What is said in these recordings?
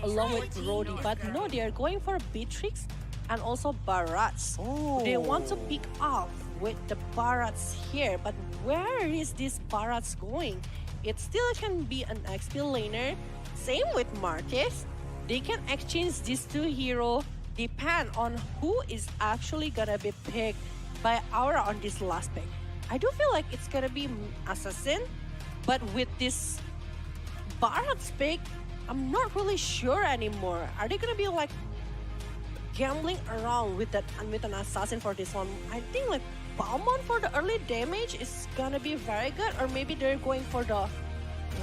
along with Brody, but no, they are going for Beatrix and also Barats. Oh. They want to pick up with the Barats here, but where is this Barats going? It still can be an XP laner. Same with Marcus. They can exchange these two heroes, depend on who is actually gonna be picked by Aura on this last pick. I do feel like it's gonna be Assassin, but with this Barats pick, I'm not really sure anymore. Are they gonna be like gambling around with an Assassin for this one? I think like Balmond for the early damage is gonna be very good, or maybe they're going for the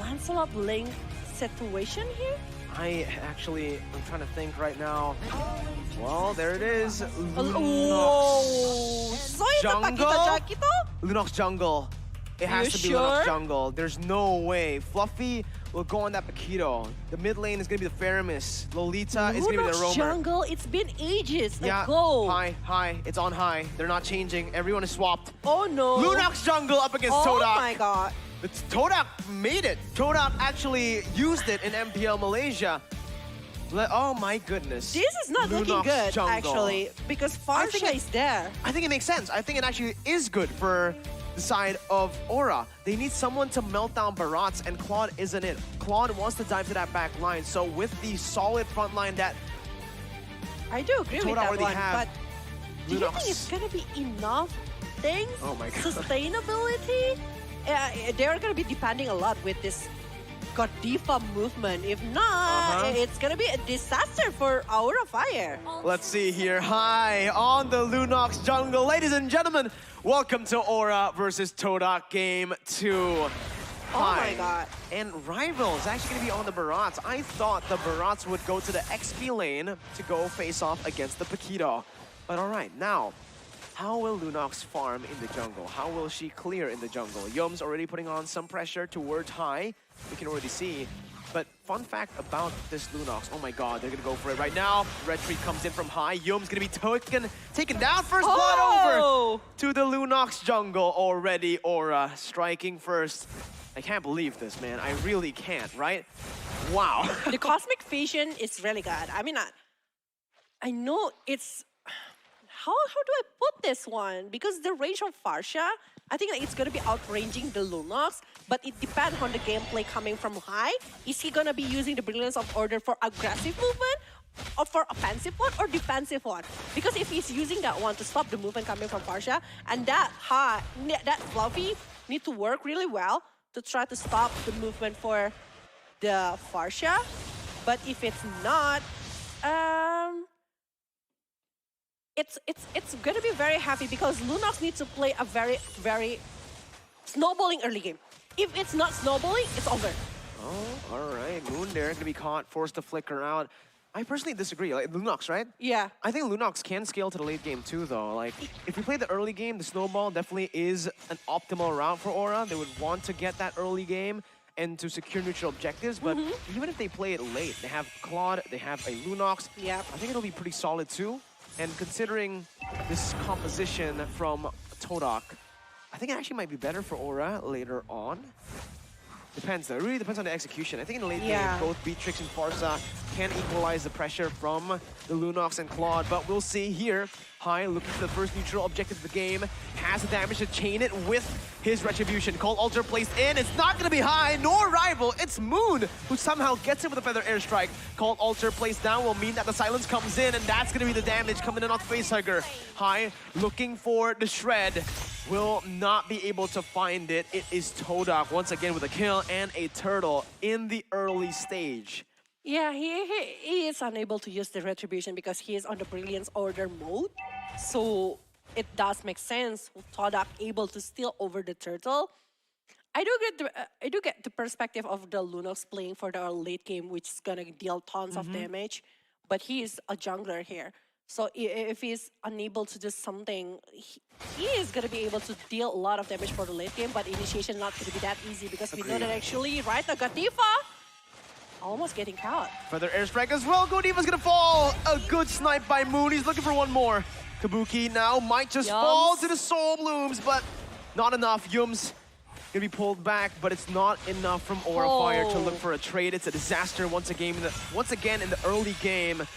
Lancelot Link situation here. I'm trying to think right now. Well, there it is. Whoa! So ito pakita to? Lunox jungle. It has to be sure? Lunox jungle. There's no way. Fluffy will go on that Paquito. The mid lane is going to be the Faramis. Lolita is going to be the Roamer. Jungle, it's been ages. Yeah, Go. high. It's on high. They're not changing. Everyone is swapped. Oh no. Lunox jungle up against Todak. Oh my god. Todak made it. Todak actually used it in MPL Malaysia. Oh my goodness. This is not looking Lunox good, jungle. actually, because Farsha is there. I think it makes sense. I think it actually is good for the side of Aura. They need someone to melt down Barats, and Claude isn't it. Claude wants to dive to that back line, so with the solid front line that I do agree with Todak that already one, have, but do you Lunox. think it's gonna be enough things? Oh my god. Sustainability? They're gonna be depending a lot with this Godiva movement. If not, it's gonna be a disaster for Aura Fire. Let's see here. High on the Lunox jungle. Ladies and gentlemen, welcome to Aura versus Todak Game 2. Oh my god. And Rival is actually going to be on the Barats. I thought the Barats would go to the XP lane to go face off against the Paquito. But alright, now, how will Lunox farm in the jungle? How will she clear in the jungle? Yum's already putting on some pressure towards High. We can already see. But fun fact about this Lunox, oh my god, they're gonna go for it right now. Red Tree comes in from High. Yum's gonna be taken down. First blood over to the Lunox jungle already. Aura striking first. I can't believe this, man. I really can't, right? Wow. The Cosmic Vision is really good. I mean, I know it's... How do I put this one? Because the range of Farsha, I think it's going to be outranging the Lunox, but it depends on the gameplay coming from High. Is he going to be using the Brilliance of Order for aggressive movement, or for offensive one, or defensive one? Because if he's using that one to stop the movement coming from Farsha, and that Fluffy need to work really well to try to stop the movement for the Farsha. But if it's not, it's gonna be very heavy because Lunox needs to play a very snowballing early game. If it's not snowballing, it's over. Oh, all right. Moon there gonna be caught, forced to flicker out. I personally disagree. Like Lunox, right? Yeah. I think Lunox can scale to the late game too, though. Like, if you play the early game, the snowball definitely is an optimal route for Aura. They would want to get that early game and to secure neutral objectives, but even if they play it late, they have Claude, they have a Lunox. Yeah. I think it'll be pretty solid too. And considering this composition from Todak, I think it actually might be better for Aura later on. Depends though, it really depends on the execution. I think in the late game, both Beatrix and Farsa can equalize the pressure from the Lunox and Claude, but we'll see here. High looking for the first neutral objective of the game, has the damage to chain it with his Retribution. Cold Altar placed in, it's not gonna be High nor Rival, it's Moon who somehow gets it with a Feather Airstrike. Cold Altar placed down will mean that the silence comes in, and that's gonna be the damage coming in off Facehugger. High looking for the Shred, will not be able to find it. It is Todak once again with a kill and a turtle in the early stage. Yeah, he is unable to use the Retribution because he is on the Brilliance Order mode. So it does make sense with Todak able to steal over the turtle. I do get the perspective of the Lunox playing for the late game, which is gonna deal tons of damage, but he is a jungler here. So if he's unable to do something, he is going to be able to deal a lot of damage for the late game, but initiation not going to be that easy because we know that actually, right, the Godiva almost getting caught. Feather Airstrike as well, Godiva's going to fall. A good snipe by Moon, he's looking for one more. Kabuki now might just fall to the Soul Blooms, but not enough. Yums gonna be pulled back, but it's not enough from Aura Fire to look for a trade. It's a disaster once again in the early game.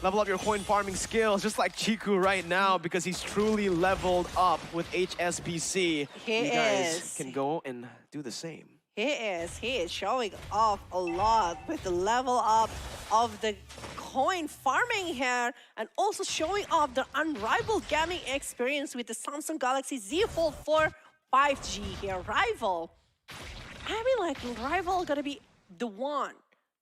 Level up your coin farming skills, just like Chiku right now, because he's truly leveled up with HSBC. You guys can go and do the same. He is showing off a lot with the level up of the coin farming here, and also showing off the unrivaled gaming experience with the Samsung Galaxy Z Fold 4 5G here. Rival, I mean, like, Rival gonna be the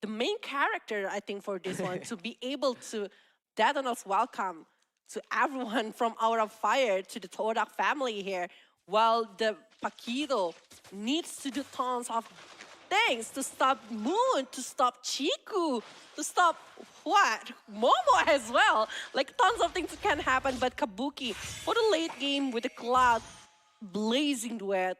main character, I think, for this one, to be able to Detona's welcome to everyone from Aura Fire to the Todak family here, while the Paquito needs to do tons of things to stop Moon, to stop Chiku, to stop what? Momo as well. Like, tons of things can happen, but Kabuki, for the late game with the Cloud blazing duet,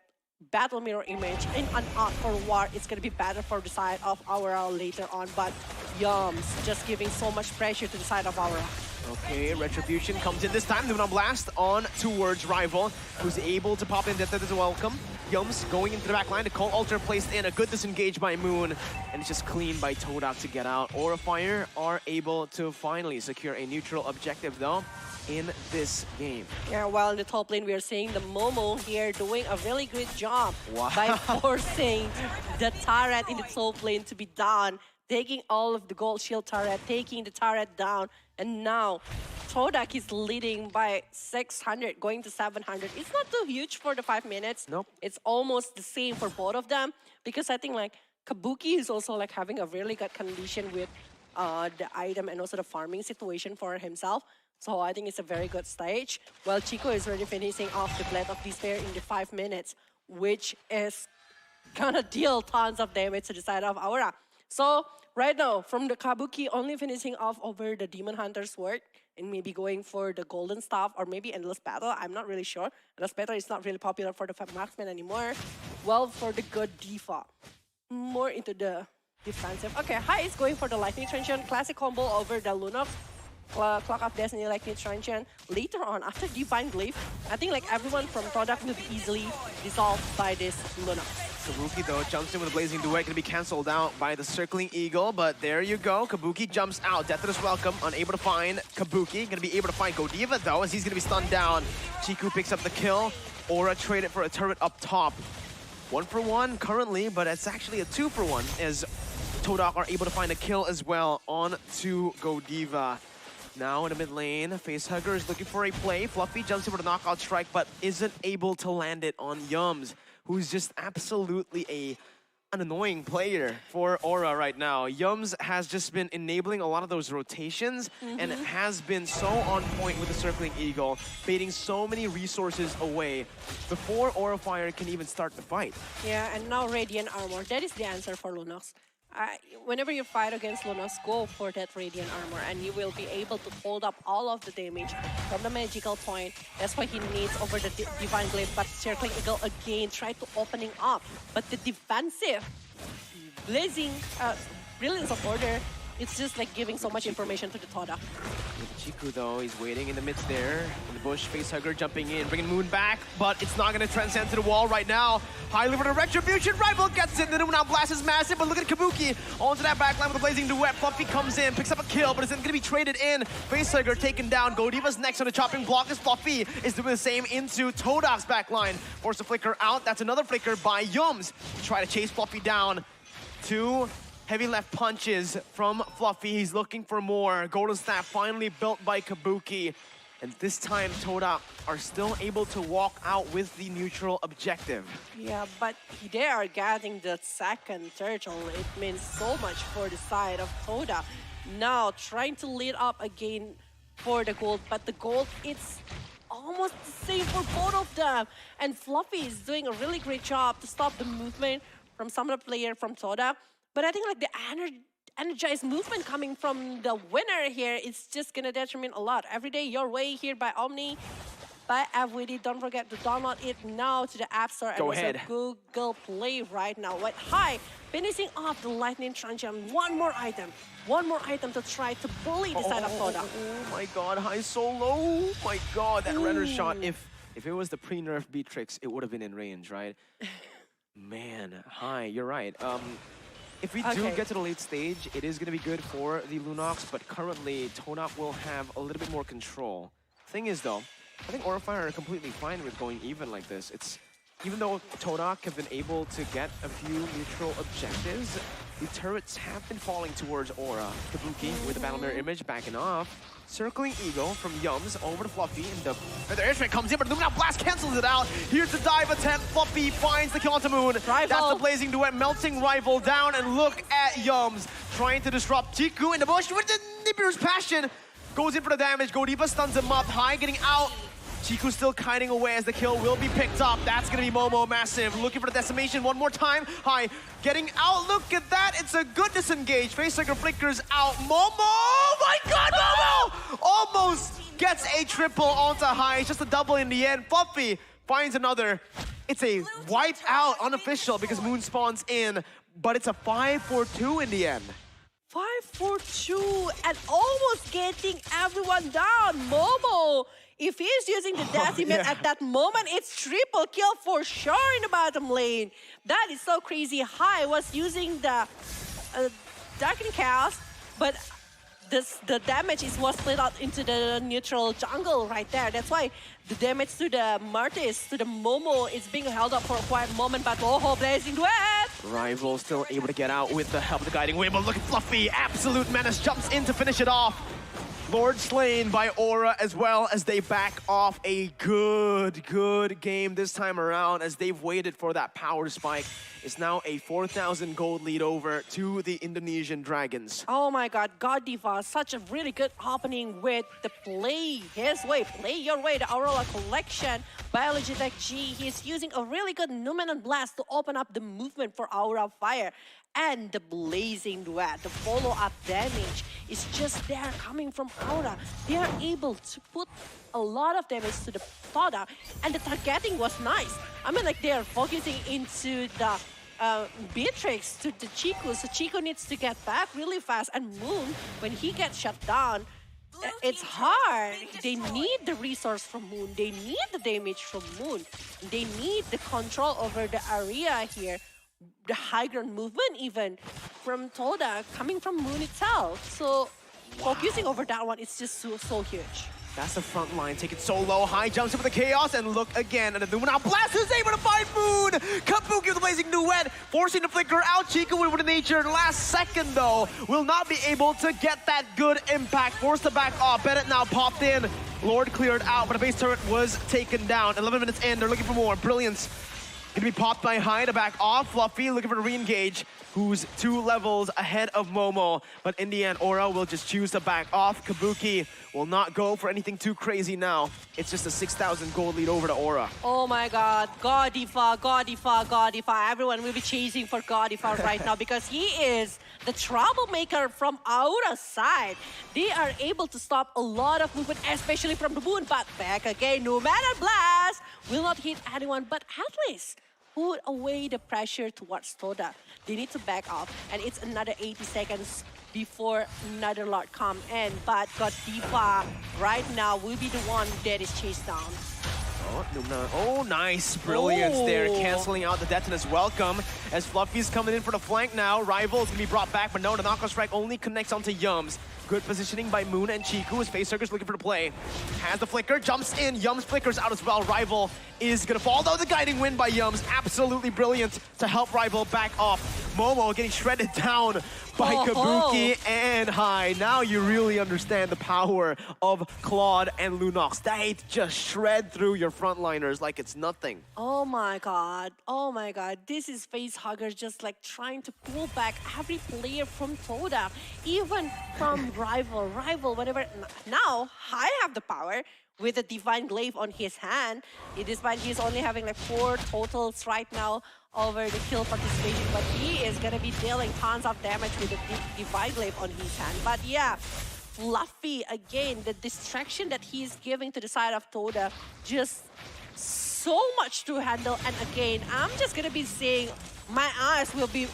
Battle Mirror Image in an Out for War, it's gonna be better for the side of Aura later on, but Yums just giving so much pressure to the side of Aura. Okay, Retribution comes in this time. Luna Blast on towards Rival, who's able to pop in that is welcome. Yums going into the back line. The Call Altar placed in. A good disengage by Moon. And it's just clean by Todak to get out. Aura Fire are able to finally secure a neutral objective, though, in this game. Yeah, while in the top lane, we are seeing the Momo here doing a really good job by forcing the turret in the top lane to be down, taking all of the gold shield turret, taking the turret down, and now Todak is leading by 600, going to 700. It's not too huge for the 5 minutes. Nope. It's almost the same for both of them, because I think, like, Kabuki is also, like, having a really good condition with the item and also the farming situation for himself. So I think it's a very good stage. Well, Chico is already finishing off the Blade of Despair in the 5 minutes, which is gonna deal tons of damage to the side of Aura. So right now, from the Kabuki only finishing off over the Demon Hunter's Sword and maybe going for the Golden Staff or maybe Endless Battle, I'm not really sure. Endless Battle is not really popular for the marksman anymore. Well, for the good Diva, more into the defensive. Okay, Hai is going for the Lightning Transient, classic combo over the Lunox. Clock of Destiny, Lightning Transient. Later on, after Divine Glyph, I think, like, everyone from Todak will be easily dissolved by this Lunox. Kabuki, though, jumps in with a Blazing Duet, gonna be cancelled out by the Circling Eagle, but there you go. Kabuki jumps out. Deathless Welcome, unable to find Kabuki. Gonna be able to find Godiva, though, as he's gonna be stunned down. Chiku picks up the kill. Aura traded for a turret up top. 1-for-1 currently, but it's actually a 2-for-1, as Todak are able to find a kill as well on to Godiva. Now in the mid lane, Facehugger is looking for a play. Fluffy jumps in for the knockout strike, but isn't able to land it on Yums, who's just absolutely an annoying player for Aura right now. Yums has just been enabling a lot of those rotations and has been so on point with the Circling Eagle, baiting so many resources away before Aura Fire can even start the fight. Yeah, and now Radiant Armor. That is the answer for Lunox. Whenever you fight against Lunox, go for that Radiant Armor and you will be able to hold up all of the damage from the magical point. That's what he needs over the Divine Glyph, but Circling Eagle again tried to opening up. But the defensive blazing Brilliance of Order, it's just like giving so much information to the Todak. Chiku, though, he's waiting in the midst there. In the bush, Facehugger jumping in, bringing Moon back, but it's not going to transcend to the wall right now. Highly for the Retribution, Rival gets it. The Luna Blast is massive, but look at Kabuki onto that backline with a Blazing Duet. Fluffy comes in, picks up a kill, but it's going to be traded in. Facehugger taken down. Godiva's next on the chopping block as Fluffy is doing the same into Todak's backline. Force the flicker out. That's another flicker by Yums to try to chase Fluffy down. 2 heavy left punches from Fluffy. He's looking for more. Golden Staff finally built by Kabuki. And this time, Todak are still able to walk out with the neutral objective. Yeah, but they are getting the second turtle. It means so much for the side of Todak. Now, trying to lead up again for the gold, but the gold, it's almost the same for both of them. And Fluffy is doing a really great job to stop the movement from some of the player from Todak. But I think, like, the energized movement coming from the winner here is just gonna determine a lot. Every day your way here by Omni, by FWD. Don't forget to download it now to the App Store and also Google Play right now. What Hai finishing off the Lightning Transient. One more item to try to bully the side of Todak. Oh my god, Hai so low. Oh my god, that render shot. If it was the pre-nerf Beatrix, it would have been in range, right? Man, hi, you're right. If we do Okay. get to the late stage, it is going to be good for the Lunox, but currently Todak will have a little bit more control. Thing is though, I think Aura Fire are completely fine with going even like this. It's even though Todak have been able to get a few neutral objectives, the turrets have been falling towards Aura. Kabuki with the Battle Mirror image backing off. Circling Eagle from Yums over to Fluffy, and the airstrike comes in, but the Blast cancels it out. Here's the dive attempt. Fluffy finds the kill onto Moon. Rival. That's the Blazing Duet, melting Rival down, and look at Yums trying to disrupt Chiku in the bush with the Nibiru's Passion. Goes in for the damage. Godiva stuns him up. High getting out. Chiku still kiting away as the kill will be picked up. That's going to be Momo massive. Looking for the decimation one more time. High getting out. Look at that. It's a good disengage. Facehugger flickers out. Momo! Oh my god, Momo! Almost gets a triple onto High. It's just a double in the end. Fluffy finds another. It's a wipe out unofficial because Moon spawns in, but it's a 5-4-2 in the end. 5-4-2 and almost getting everyone down. Momo, if he's using the decimate yeah. at that moment, it's triple kill for sure in the bottom lane. That is so crazy. High was using the Darkening Chaos, but the damage was split out into the neutral jungle right there. That's why the damage to the Martis, to the Momo, is being held up for a quiet moment, but oh, Blazing Duet! Rival still able to get out with the help of the guiding wind, but look at Fluffy, absolute menace, jumps in to finish it off. Lord slain by Aura as well as they back off. A good game this time around as they've waited for that power spike. It's now a 4,000 gold lead over to the Indonesian Dragons. Oh my god, God Diva, such a really good opening with the play his way, play your way, the Aurora collection. Biology Tech G, he's using a really good Numenon Blast to open up the movement for Aura Fire. And the Blazing Duet, the follow-up damage is just there coming from Aura. They are able to put a lot of damage to the Todak, and the targeting was nice. I mean, like, they are focusing into the Beatrix to the Chiku, so Chiku needs to get back really fast, and Moon, when he gets shut down, it's hard. They need the resource from Moon, they need the damage from Moon, they need the control over the area here. The high ground movement even from Todak coming from Moon itself. So focusing over that one is just so huge. That's the front line, take it so low. High jumps into the chaos and look again at the Numenon Blast is able to find Moon! Kabuki with the Blazing Duet, forcing the flicker out. Chiku with the nature. Last second though, will not be able to get that good impact. Forced to back off. Bennett now popped in. Lord cleared out, but the base turret was taken down. 11 minutes in, they're looking for more. Brilliance. Gonna be popped by High to back off. Fluffy looking for a re-engage, who's 2 levels ahead of Momo. But in the end, Aura will just choose to back off. Kabuki will not go for anything too crazy now. It's just a 6,000 gold lead over to Aura. Oh my god, Godiva, Godiva, Godiva. Everyone will be chasing for Godiva right now because he is the troublemaker from Aura's side. They are able to stop a lot of movement, especially from the Moon. But back again, Numenon Blast will not hit anyone, but at least put away the pressure towards Todak. They need to back off, and it's another 80 seconds before another Lord come in. But Godiva right now will be the one that is chased down. Oh, nice brilliance there, Oh. canceling out the Detonus welcome as Fluffy's coming in for the flank now. Rival's gonna be brought back, but no, the knockout strike only connects onto Yums. Good positioning by Moon and Chiku as Facehugger's looking for the play. Has the flicker, jumps in, Yums flickers out as well. Rival is gonna fall, though the guiding wind by Yums. Absolutely brilliant to help Rival back off. Momo getting shredded down by Kabuki and High. Now you really understand the power of Claude and Lunox. They just shred through your frontliners like it's nothing. Oh my god, this is Facehugger just like trying to pull back every player from Todak, even from Rival, whatever. Now, High have the power with a Divine Glaive on his hand, despite he's only having like 4 totals right now over the kill participation, but he is gonna be dealing tons of damage with the Divine Glaive on his hand. But yeah, Fluffy, again, the distraction that he's giving to the side of Todak, just so much to handle. And again, I'm just gonna be saying my eyes will be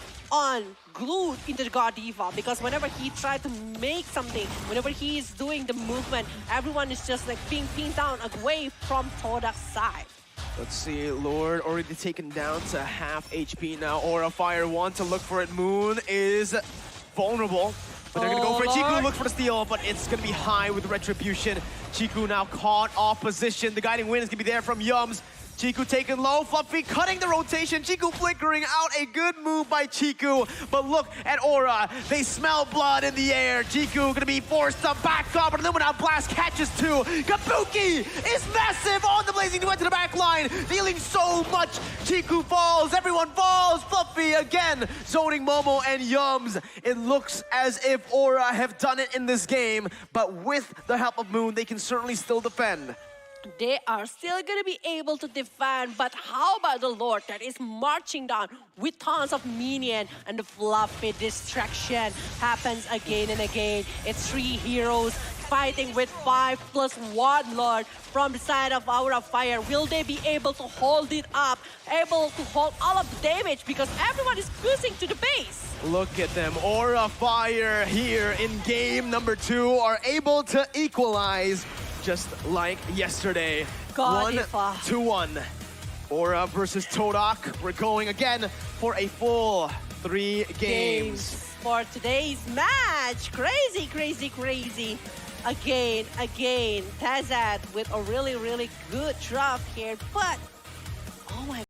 glued into the Godiva, because whenever he tried to make something, whenever he is doing the movement, everyone is just like being pinned down away from Todak's side. Let's see, Lord already taken down to half HP now. Aura Fire 1 to look for it. Moon is vulnerable. But they're gonna go for it. Chiku Lord. looks for the steal, but it's gonna be high with Retribution. Chiku now caught off position. The guiding wind is gonna be there from Yums. Chiku taken low, Fluffy cutting the rotation. Chiku flickering out, a good move by Chiku. But look at Aura, they smell blood in the air. Chiku gonna be forced to back up, and Illuminati Blast catches two. Kabuki is massive on the Blazing Duet to the back line, dealing so much. Chiku falls, everyone falls. Fluffy again, zoning Momo and Yums. It looks as if Aura have done it in this game, but with the help of Moon, they can certainly still defend. They are still going to be able to defend, but how about the Lord that is marching down with tons of minion, and the Fluffy distraction happens again and again. It's 3 heroes fighting with 5+1 Lord from the side of Aura Fire. Will they be able to hold it up, able to hold all of the damage, because everyone is pushing to the base? Look at them, Aura Fire here in game number 2 are able to equalize just like yesterday. God, 1-1. Aura versus Todak. We're going again for a full 3 games. For today's match. Crazy, crazy, crazy. Again, Tazad with a really, really good drop here, but oh my